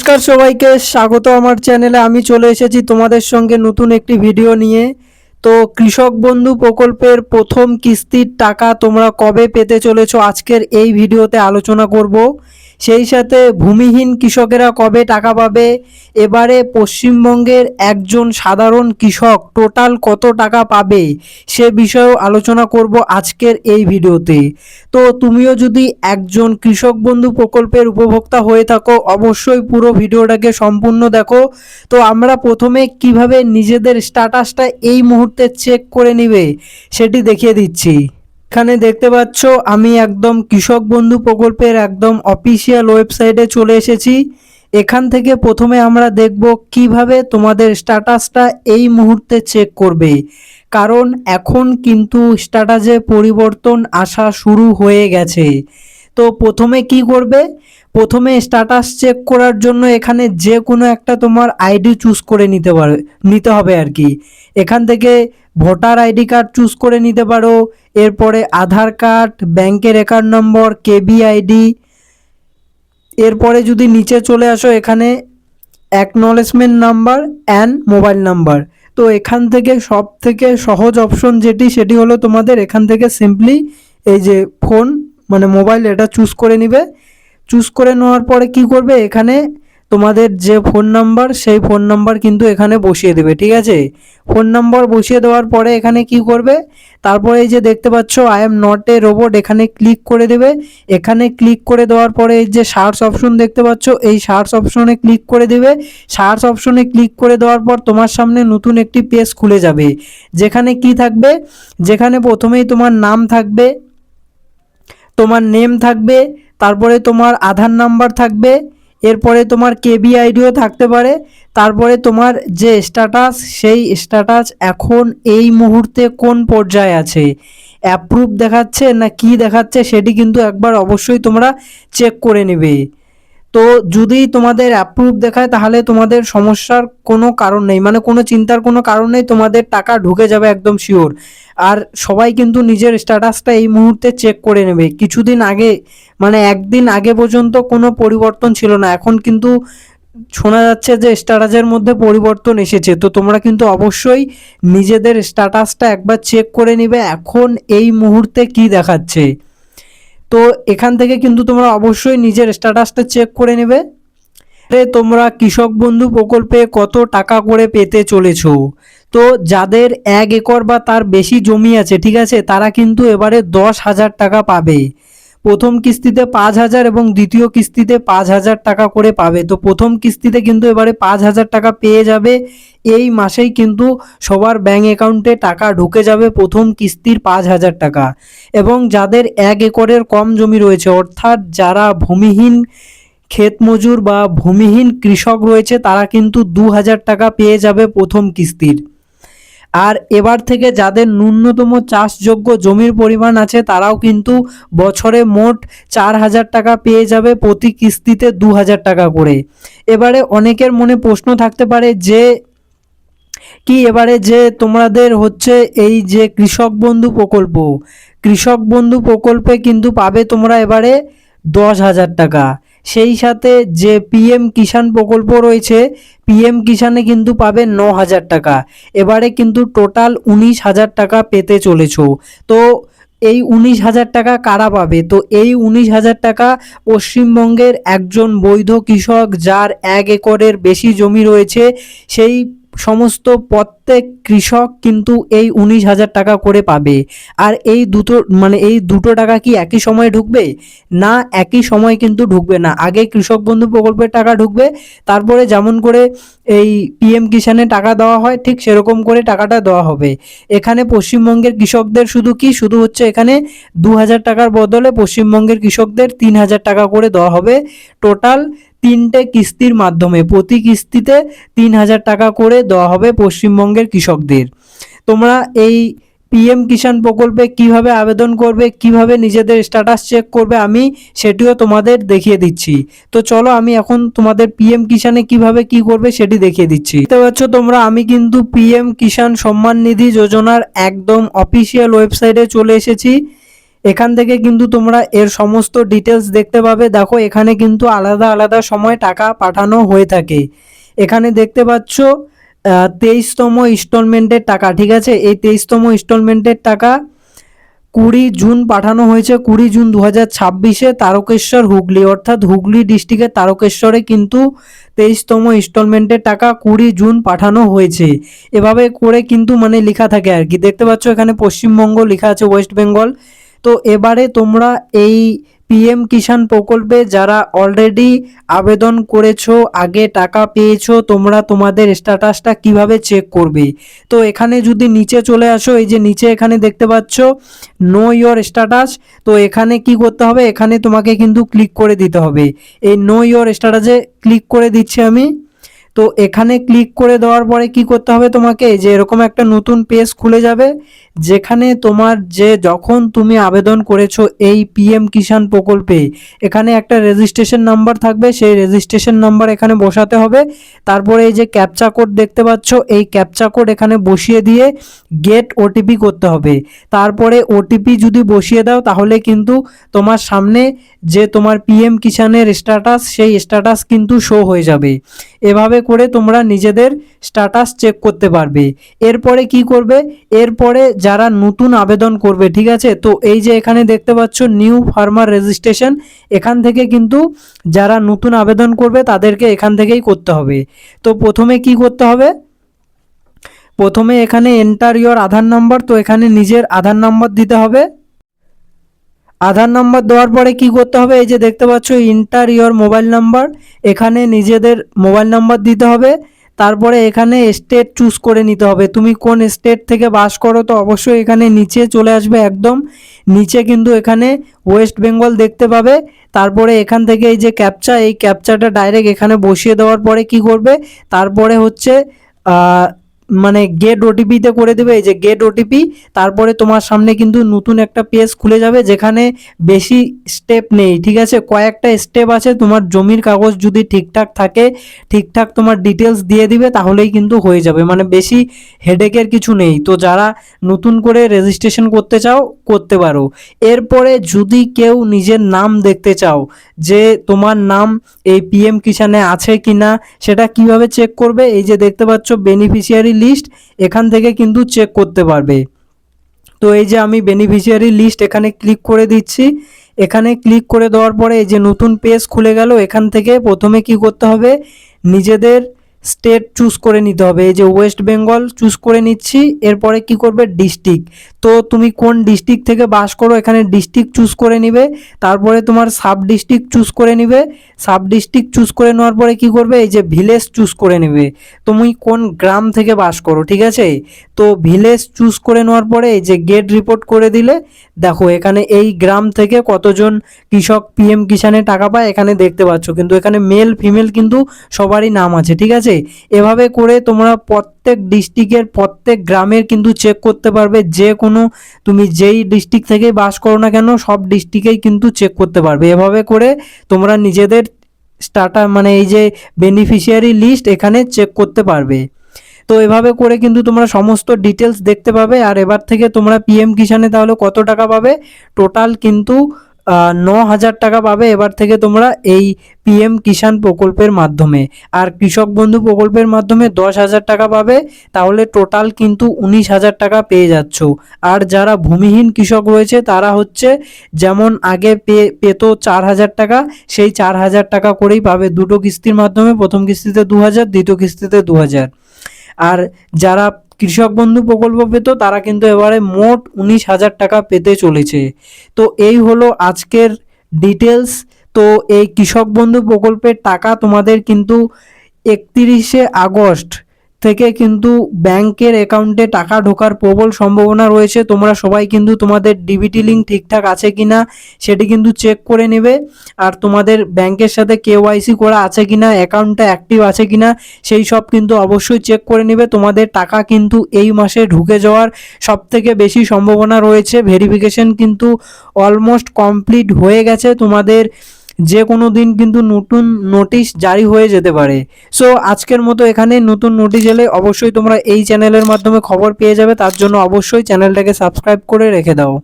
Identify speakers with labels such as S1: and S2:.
S1: নমস্কার সবাইকে স্বাগত আমার চ্যানেলে। আমি চলে এসেছি তোমাদের সঙ্গে নতুন একটি ভিডিও নিয়ে। তো কৃষক বন্ধু প্রকল্পের প্রথম কিস্তির টাকা তোমরা কবে পেতে চলেছো আজকের এই ভিডিওতে আলোচনা করব। সেই সাথে ভূমিহীন কৃষকেরা কবে টাকা পাবে, এবারে পশ্চিমবঙ্গের একজন সাধারণ কৃষক টোটাল কত টাকা পাবে সে বিষয়েও আলোচনা করব আজকের এই ভিডিওতে। তো তুমিও যদি একজন কৃষক বন্ধু প্রকল্পের উপভোক্তা হয়ে থাকো অবশ্যই পুরো ভিডিওটাকে সম্পূর্ণ দেখো। তো আমরা প্রথমে কিভাবে নিজেদের স্ট্যাটাসটা এই মুহূর্তে চেক করে নিবে সেটি দেখিয়ে দিচ্ছি। এখানে দেখতে পাচ্ছ আমি একদম কৃষক বন্ধু প্রকল্পের একদম অফিসিয়াল ওয়েবসাইটে চলে এসেছি। এখান থেকে প্রথমে আমরা দেখব কিভাবে তোমাদের স্ট্যাটাসটা এই মুহূর্তে চেক করবে, কারণ এখন কিন্তু স্ট্যাটাসে পরিবর্তন আসা শুরু হয়ে গেছে। তো প্রথমে কি করবে, প্রথমে স্ট্যাটাস চেক করার জন্য এখানে যে কোনো একটা তোমার আইডি চুজ করে নিতে হবে আর কি। এখান থেকে ভোটার আইডি কার্ড চুজ করে নিতে পারো, এরপরে আধার কার্ড, ব্যাংকের অ্যাকাউন্ট নম্বর, কেবি আইডি। এরপরে যদি নিচে চলে আসো এখানে acknowledgement number and mobile number. তো এখান থেকে সব থেকে সহজ অপশন সেটি হলো তোমাদের এখান থেকে সিম্পলি এই যে ফোন মানে মোবাইল এটা চুজ করে নিবে। চুজ করে নেওয়ার পরে কি করবে, এখানে তোমাদের যে ফোন নাম্বার সেই ফোন নাম্বার কিন্তু এখানে বসিয়ে দেবে, ঠিক আছে। ফোন নাম্বার বসিয়ে দেওয়ার পরে এখানে কি করবে, তারপরে এই যে দেখতে পাচ্ছ I am not a robot এখানে ক্লিক করে দেবে। এখানে ক্লিক করে দেওয়ার পরে এই যে সার্চ অপশন দেখতে পাচ্ছ এই সার্চ অপশনে ক্লিক করে দেবে। সার্চ অপশনে ক্লিক করে দেওয়ার পর তোমার সামনে নতুন একটি পেজ খুলে যাবে, যেখানে কি থাকবে, যেখানে প্রথমেই তোমার নাম থাকবে, তোমার নেম থাকবে, তারপরে তোমার আধার নাম্বার থাকবে, এরপরে তোমার কেবি আইডিও থাকতে পারে, তারপরে তোমার যে স্ট্যাটাস সেই স্ট্যাটাস এখন এই মুহূর্তে কোন পর্যায়ে আছে, অ্যাপ্রুভ দেখাচ্ছে না কি দেখাচ্ছে সেটি কিন্তু একবার অবশ্যই তোমরা চেক করে নেবে। তো যদি তোমাদের অ্যাপ্রুভ দেখায় তাহলে তোমাদের সমস্যার কোনো কারণ নেই, মানে কোনো চিন্তার কোনো কারণ নেই, তোমাদের টাকা ঢুকে যাবে একদম শিওর। আর সবাই কিন্তু নিজের স্ট্যাটাসটা এই মুহূর্তে চেক করে নেবে। কিছুদিন আগে মানে একদিন আগে পর্যন্ত কোনো পরিবর্তন ছিল না, এখন কিন্তু শোনা যাচ্ছে যে স্ট্যাটাসের মধ্যে পরিবর্তন এসেছে। তো তোমরা কিন্তু অবশ্যই নিজেদের স্ট্যাটাসটা একবার চেক করে নিবে এখন এই মুহূর্তে কি দেখাচ্ছে। তো এখান থেকে কিন্তু তোমরা অবশ্যই নিজের স্ট্যাটাসটা চেক করে নেবে। তোমরা কৃষক বন্ধু প্রকল্পে কত টাকা করে পেতে চলেছো। তো যাদের 1 একর বা তার বেশি জমি আছে, ঠিক আছে, তারা কিন্তু এবারে 10,000 টাকা পাবে। প্রথম কিস্তিতে 5,000 এবং দ্বিতীয় কিস্তিতে 5,000 টাকা করে পাবে। তো প্রথম কিস্তিতে কিন্তু এবারে 5,000 টাকা পেয়ে যাবে। এই মাসেই কিন্তু সবার ব্যাংক অ্যাকাউন্টে টাকা ঢুকে যাবে প্রথম কিস্তির 5,000 টাকা। এবং যাদের 1 একরের কম জমি রয়েছে অর্থাৎ যারা ভূমিহীন ক্ষেত মজুর বা ভূমিহীন কৃষক রয়েছে তারা কিন্তু 2,000 টাকা পেয়ে যাবে প্রথম কিস্তির। আর এবার থেকে যাদের ন্যূনতম চাষযোগ্য জমির পরিমাণ আছে তারাও কিন্তু বছরে মোট 4,000 টাকা পেয়ে যাবে, প্রতি কিস্তিতে 2,000 টাকা করে। এবারে অনেকের মনে প্রশ্ন থাকতে পারে যে কি এবারে যে তোমাদের হচ্ছে এই যে কৃষক বন্ধু প্রকল্পে কিন্তু পাবে তোমরা এবারে 10,000 টাকা। সেই সাথে যে পিএম কিষাণ প্রকল্প রয়েছে পিএম কিষাণে কিন্তু পাবে 9,000 টাকা। এবারে কিন্তু টোটাল 19,000 টাকা পেতে চলেছ। তো এই 19,000 টাকা কারা পাবে, তো এই 19,000 টাকা পশ্চিমবঙ্গের একজন বৈধ কৃষক যার 1 একরের বেশি জমি রয়েছে সেই সমস্ত প্রত্যেক কৃষক কিন্তু এই 19,000 টাকা করে পাবে। আর এই দুটো টাকা কি একই সময়ে ঢুকবে না, একই সময় কিন্তু ঢুকবে না। আগে কৃষক বন্ধু প্রকল্পের টাকা ঢুকবে, তারপরে যেমন করে এই পিএম কিষাণে টাকা দেওয়া হয় ঠিক সেরকম করে টাকাটা দেওয়া হবে। এখানে পশ্চিমবঙ্গের কৃষকদের শুধু হচ্ছে এখানে 2,000 টাকার বদলে পশ্চিমবঙ্গের কৃষকদের 3,000 টাকা করে দেওয়া হবে টোটাল 3টে কিস্তির মাধ্যমে। প্রতি কিস্তিতে 3,000 টাকা করে দেওয়া হবে পশ্চিমবঙ্গের কৃষকদের। তোমরা এই পিএম কিষাণ প্রকল্পে কিভাবে আবেদন করবে, কিভাবে নিজেদের স্ট্যাটাস চেক করবে আমি সেটিও তোমাদের দেখিয়ে দিচ্ছি। তো চলো আমি এখন তোমাদের পিএম কিষাণে কিভাবে কি করবে সেটি দেখিয়ে দিচ্ছি। দেখতে পাচ্ছ তোমরা আমি কিন্তু পিএম কিষাণ সম্মান নিধি যোজনার একদম অফিসিয়াল ওয়েবসাইটে চলে এসেছি। এখান থেকে কিন্তু তোমরা এর সমস্ত ডিটেলস দেখতে পাবে। দেখো এখানে কিন্তু আলাদা আলাদা সময় টাকা পাঠানো হয়ে থাকে। এখানে দেখতে পাচ্ছ 23তম ইনস্টলমেন্টের টাকা, ঠিক আছে। এই 23তম ইনস্টলমেন্টের টাকা 20 জুন পাঠানো হয়েছে, 20 জুন 2026-এ তারকেশ্বর হুগলি, অর্থাৎ হুগলি ডিস্ট্রিক্টের তারকেশ্বরে কিন্তু 23তম ইনস্টলমেন্টের টাকা 20 জুন পাঠানো হয়েছে। এভাবে করে কিন্তু মানে লেখা থাকে আর কি। দেখতে পাচ্ছ এখানে পশ্চিমবঙ্গ লেখা আছে, ওয়েস্ট বেঙ্গল। তো এবারে তোমরা এই পিএম কিষাণ প্রকল্পে যারা অলরেডি আবেদন করেছো, আগে টাকা পেয়েছো, তোমরা তোমাদের স্ট্যাটাসটা কিভাবে চেক করবে। তো এখানে যদি নিচে চলে আসো, এই যে নিচে এখানে দেখতে পাচ্ছ নো ইয়োর স্ট্যাটাস। তো এখানে কি করতে হবে, এখানে তোমাকে কিন্তু ক্লিক করে দিতে হবে। এই নো ইয়োর স্ট্যাটাসে ক্লিক করে দিচ্ছি আমি। তো এখানে ক্লিক করে দেওয়ার পরে কি করতে হবে তোমাকে, যে এরকম একটা নতুন পেজ খুলে যাবে, যেখানে তোমার যে যখন তুমি আবেদন করেছো এই পিএম কিষাণ প্রকল্পে, এখানে একটা রেজিস্ট্রেশন নাম্বার থাকবে, সেই রেজিস্ট্রেশন নাম্বার এখানে বসাতে হবে। তারপরে এই যে ক্যাপচা কোড দেখতে পাচ্ছ, এই ক্যাপচা কোড এখানে বসিয়ে দিয়ে গেট ওটিপি করতে হবে। তারপরে ওটিপি যদি বসিয়ে দাও তাহলে কিন্তু তোমার সামনে যে তোমার পিএম কিষাণের স্ট্যাটাস, সেই স্ট্যাটাস কিন্তু শো হয়ে যাবে। এভাবে করে তোমরা নিজেদের স্ট্যাটাস চেক করতে পারবে। এরপরে কি করবে, এরপরে যারা নতুন আবেদন করবে, ঠিক আছে, তো এই যে এখানে দেখতে পাচ্ছ নিউ ফার্মার রেজিস্ট্রেশন, এখান থেকে কিন্তু যারা নতুন আবেদন করবে তাদেরকে এখান থেকেই করতে হবে। তো প্রথমে কি করতে হবে, প্রথমে এখানে এন্টার ইওর আধার নাম্বার, তো এখানে নিজের আধার নাম্বার দিতে হবে। আধার নাম্বার দেওয়ার পরে কি করতে হবে, এই যে দেখতে পাচ্ছ এন্টার ইওর মোবাইল নাম্বার, এখানে নিজেদের মোবাইল নাম্বার দিতে হবে। তারপরে এখানে স্টেট চুজ করে নিতে হবে, তুমি কোন স্টেট থেকে বাস করো। তো অবশ্যই এখানে নিচে চলে আসবে, একদম নিচে কিন্তু এখানে ওয়েস্ট বেঙ্গল দেখতে পাবে। তারপরে এখান থেকে এই যে ক্যাপচা, এই ক্যাপচাটা ডাইরেক্ট এখানে বসিয়ে দেওয়ার পরে কি করবে, তারপরে হচ্ছে মানে গেট ওটিপিতে করে দেবে, এই যে গেট ওটিপি। তারপরে তোমার সামনে কিন্তু নতুন একটা পেজ খুলে যাবে, যেখানে বেশি স্টেপ নেই, ঠিক আছে, কয়েকটা স্টেপ আছে। তোমার জমির কাগজ যদি ঠিকঠাক থাকে, ঠিকঠাক তোমার ডিটেলস দিয়ে দিবে, তাহলেই কিন্তু হয়ে যাবে, মানে বেশি হেডেকের কিছু নেই। তো যারা নতুন করে রেজিস্ট্রেশন করতে চাও করতে পারো। এরপরে যদি কেউ নিজের নাম দেখতে চাও, যে তোমার নাম এই পিএম কিষাণে আছে কিনা, সেটা কিভাবে চেক করবে, এই যে দেখতে পাচ্ছ বেনিফিশিয়ারি লিস্ট, এখান থেকে কিন্তু চেক করতে পারবে। তো এই যে আমি বেনিফিশিয়ারি লিস্ট এখানে ক্লিক করে দিচ্ছি। এখানে ক্লিক করে দেওয়ার পরে এই যে নতুন পেজ খুলে গেল। এখান থেকে প্রথমে কি করতে হবে, নিজেদের স্টেট চুজ করে নিতে হবে, এই যে ওয়েস্ট বেঙ্গল চুজ করে নিচ্ছি। এরপরে কি করবে, ডিস্ট্রিক্ট, তো তুমি কোন ডিস্ট্রিক্ট থেকে বাস করো, এখানে ডিস্ট্রিক্ট চুজ করে নিবে। তারপরে তোমার সাব ডিস্ট্রিক্ট চুজ করে নিবে। সাব ডিস্ট্রিক্ট চুজ করে নেওয়ার পরে কি করবে, এই যে ভিলেজ চুজ করে নিবে, তুমি কোন গ্রাম থেকে বাস করো, ঠিক আছে। তো ভিলেজ চুজ করে নেওয়ার পরে এই যে গেট রিপোর্ট করে দিলে, দেখো এখানে এই গ্রাম থেকে কতজন কৃষক পিএম কিষাণে টাকা পায় এখানে দেখতে পাচ্ছ, কিন্তু এখানে মেল ফিমেল কিন্তু সবারই নাম আছে, ঠিক আছে। এভাবে করে তোমরা প্রত্যেক ডিস্ট্রিক্টের প্রত্যেক গ্রামের কিন্তু চেক করতে পারবে, যে কোনো তুমি যেই ডিস্ট্রিক্ট থেকে বাস করো না কেন সব ডিস্ট্রিক্টেই কিন্তু চেক করতে পারবে। এভাবে করে তোমরা নিজেদের স্টার্টার মানে এই যে বেনিফিশিয়ারি লিস্ট এখানে চেক করতে পারবে। তো এভাবে করে কিন্তু তোমরা সমস্ত ডিটেলস দেখতে পাবে। আর এবার থেকে তোমরা পিএম কিষাণে তাহলে কত টাকা পাবে, টোটাল কিন্তু 9,000 টাকা পাবে এবার থেকে তোমরা এই পিএম কিষাণ প্রকল্পের মাধ্যমে। আর কৃষক বন্ধু প্রকল্পের মাধ্যমে 10,000 টাকা পাবে, তাহলে টোটাল কিন্তু 19,000 টাকা পেয়ে যাচ্ছ। আর যারা ভূমিহীন কৃষক রয়েছে তারা হচ্ছে যেমন আগে পেত 4,000 টাকা, সেই 4,000 টাকা করেই পাবে দুটো কিস্তির মাধ্যমে, প্রথম কিস্তিতে 2,000, দ্বিতীয় কিস্তিতে 2,000। আর যারা কৃষক বন্ধু প্রকল্প পেত তারা কিন্তু এবারে মোট 19,000 টাকা পেতে চলেছে। তো এই হলো আজকের ডিটেলস। তো এই কৃষক বন্ধু প্রকল্পের টাকা তোমাদের কিন্তু 31শে আগস্ট থেকে কিন্তু ব্যাংকের অ্যাকাউন্টে টাকা ঢোকার প্রবল সম্ভাবনা রয়েছে। তোমরা সবাই কিন্তু তোমাদের ডিবিটি লিঙ্ক ঠিকঠাক আছে কিনা সেটি কিন্তু চেক করে নেবে। আর তোমাদের ব্যাংকের সাথে কেওয়াইসি করা আছে কিনা, অ্যাকাউন্টটা অ্যাক্টিভ আছে কিনা সেই সব কিন্তু অবশ্যই চেক করে নেবে। তোমাদের টাকা কিন্তু এই মাসে ঢুকে যাওয়ার সবথেকে বেশি সম্ভাবনা রয়েছে। ভেরিফিকেশন কিন্তু অলমোস্ট কমপ্লিট হয়ে গেছে। তোমাদের যে কোনো দিন কিন্তু নতুন নোটিশ জারি হয়ে যেতে পারে। সো আজকের মতো এখানে নতুন নোটিশ এলে অবশ্যই তোমরা এই চ্যানেলের মাধ্যমে খবর পেয়ে যাবে। তার জন্য অবশ্যই চ্যানেলটাকে সাবস্ক্রাইব করে রেখে দাও।